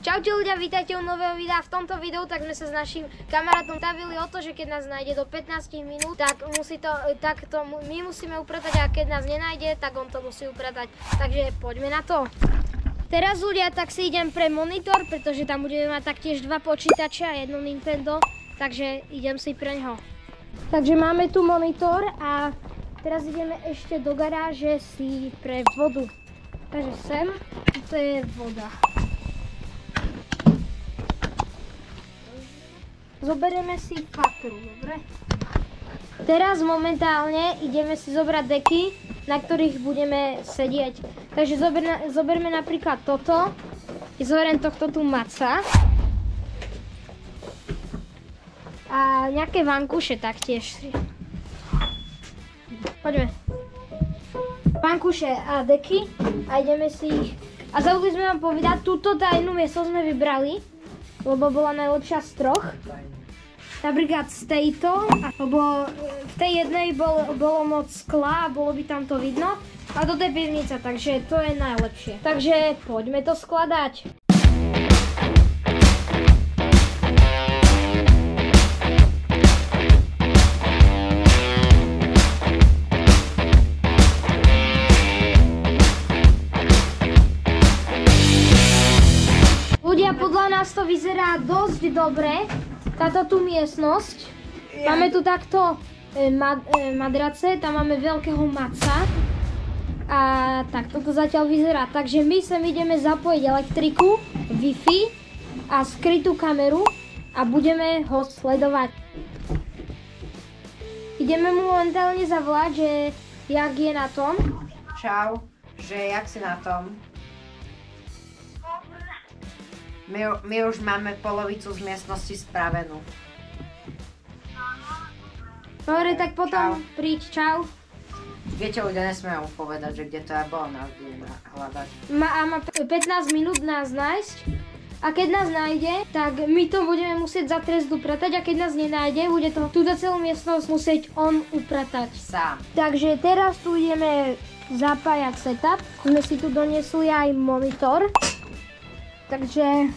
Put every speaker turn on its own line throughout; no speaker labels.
Čaute ľudia, vítajte u nového videa. V tomto videu tak sme sa s našim kamarátom stavili o to, že keď nás nájde do 15 minút, tak my musíme upratať, a keď nás nenájde, tak on to musí upratať. Takže poďme na to. Teraz ľudia, tak si idem pre monitor, pretože tam budeme mať taktiež dva počítače a jedno Nintendo, takže idem si pre ňo. Takže máme tu monitor a teraz ideme ešte do garáže si pre vodu. Takže sem, to je voda. Zoberieme si fatru, dobre? Teraz momentálne ideme si zobrať deky, na ktorých budeme sedieť. Takže zoberme napríklad toto. Zoberiem tohto tu maca. A nejaké vankúše taktiež. Poďme. Vankúše a deky a ideme si ich. A zabudli sme vám povedať, túto tajnú miesto sme vybrali, lebo bola najlepšia z troch. Napríklad z tejto, lebo v tej jednej bolo moc skla a bolo by tam to vidno. A toto je pivnica, takže to je najlepšie. Takže poďme to skladať. Ľudia, podľa nás to vyzerá dosť dobre. Táto tu miestnosť. Máme tu takto madrace, tam máme veľkého maca. A tak toto zatiaľ vyzerá. Takže my sem ideme zapojiť elektriku, Wi-Fi a skrytú kameru a budeme ho sledovať. Ideme mu momentálne zavolať, že jak je na tom.
Čau, že jak si na tom? My už máme polovicu z miestnosti spravenú.
Dobre, tak potom príď, čau.
Viete, ľudia, nesmieme mu povedať, že kde to je, bo nás budeme hľadať.
Má 15 minút nás nájsť. A keď nás nájde, tak my to budeme musieť za trest upratať, a keď nás nenájde, bude to túto celú miestnosť musieť on upratať.
Sám.
Takže teraz tu ideme zapájať setup. Sme si tu doniesli aj monitor. Takže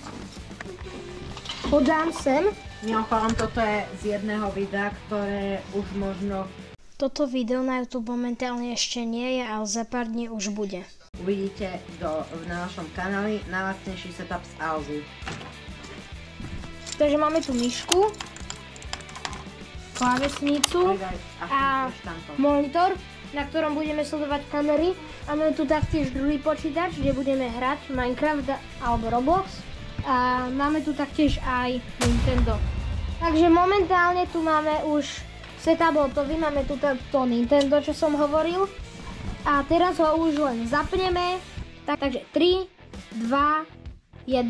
podám sem.
Mimochodom, toto je z jedného videa, ktoré už možno...
Toto video na YouTube momentálne ešte nie je, ale za pár dní už bude.
Uvidíte na našom kanáli najlacnejší setup z Alzy.
Takže máme tu myšku, klávesnicu a monitor, na ktorom budeme sledovať kamery. A máme tu taktiež druhý počítač, kde budeme hrať Minecraft alebo Roblox. A máme tu taktiež aj Nintendo. Takže momentálne tu máme už setup hotový, máme tu to Nintendo, čo som hovoril. A teraz ho už len zapneme. Takže 3, 2, 1.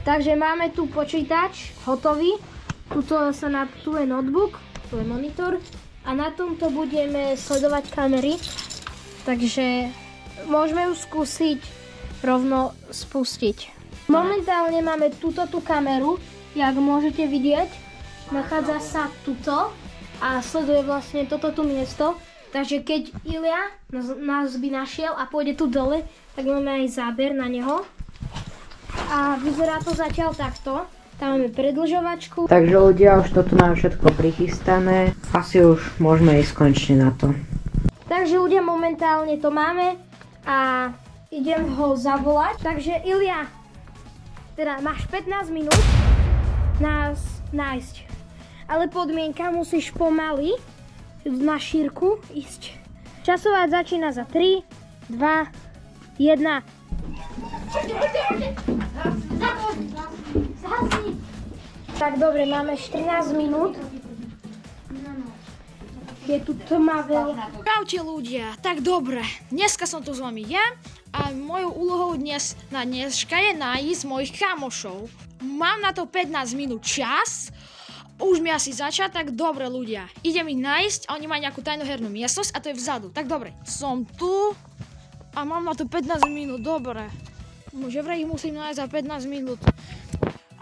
Takže máme tu počítač hotový. Tu je notebook, tu je monitor. A na tomto budeme sledovať kamery. Takže môžeme ju skúsiť rovno spustiť. Momentálne máme túto kameru, jak môžete vidieť. Nachádza sa tuto a sleduje vlastne toto tu miesto. Takže keď Ilia nás by našiel a pôjde tu dole, tak máme aj záber na neho. A vyzerá to zatiaľ takto. Tam máme predĺžovačku.
Takže ľudia, už toto máme všetko prichystané. Asi už môžeme ísť konečne na to.
Takže ľudia, momentálne to máme a idem ho zavolať. Takže Ilia, teda máš 15 minút nás nájsť. Ale podmienka, musíš pomaly na šírku ísť. Časovať začína za 3, 2, 1. Tak dobre, máme 14 minút. Je tu tmavé.
Čaute ľudia, tak dobre, dneska som tu s vami ja a mojou úlohou dneska je nájsť mojich kamošov. Mám na to 15 minút čas, už mi asi začať, tak dobre ľudia, idem ich nájsť a oni majú nejakú tajnú hernú miestnosť a to je vzadu. Tak dobre, som tu a mám na to 15 minút, dobre. Že vraj ich musím nájsť za 15 minút.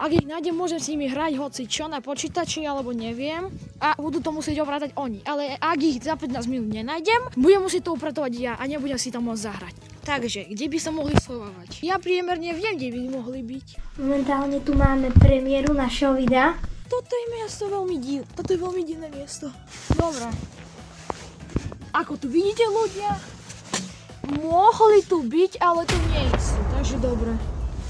Ak ich nájdem, môžem s nimi hrať hoci čo na počítači, alebo neviem. A budú to musieť upratať oni. Ale ak ich za 15 minút nenájdem, budem musieť to upratovať ja a nebudem si tam môcť zahrať. Takže, kde by sa mohli schovávať? Ja priemerne viem, kde by mohli byť.
Momentálne tu máme premiéru našeho videa.
Toto je miesto Toto je veľmi divné miesto. Dobre. Ako tu vidíte, ľudia, mohli tu byť, ale tu nie sú. Takže dobre.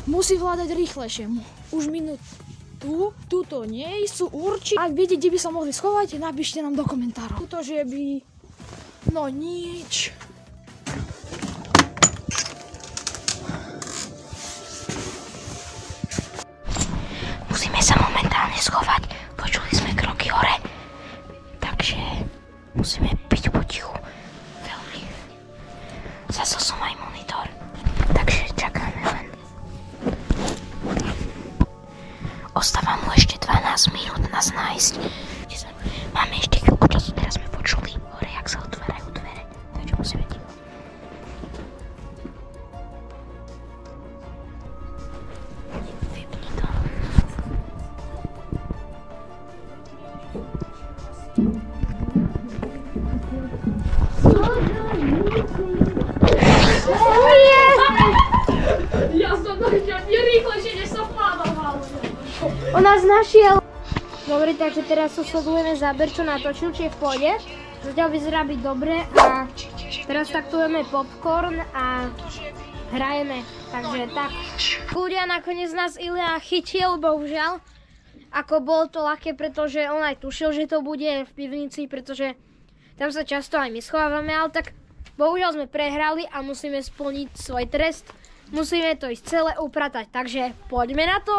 Musí hľadať rýchlejšie. Už minútu. Tuto nie sú určite. Ak viete, kde by sa mohli schovať, napíšte nám do komentárov. Tuto, že by... No nič.
Musíme sa momentálne schovať. Počuli sme kroky hore. Takže musíme byť potichu. Veľmi. Zasol som aj monitor. Takže čakáme len. Ostáva mu ešte 12 minút nás nájsť. Máme ešte chvíľku času, teraz sme počuli hore, jak sa otvárajú dvere. Takže musíme ticho. Vypni to.
Ja som to rýchlejšie, než som plánoval.
On nás našiel. Dobre, takže teraz sledujeme záber, čo natočil, či je v pohode. Zatiaľ vyzerá byť dobre a teraz taktujeme popcorn a hrajeme. Takže tak. Ľudia, nakoniec nás Ilia chytil, bohužiaľ. Ako bolo to ľahké, pretože on aj tušil, že to bude v pivnici, pretože tam sa často aj my schovávame, ale tak bohužiaľ sme prehrali a musíme splniť svoj trest. Musíme to ísť celé upratať, takže poďme na to.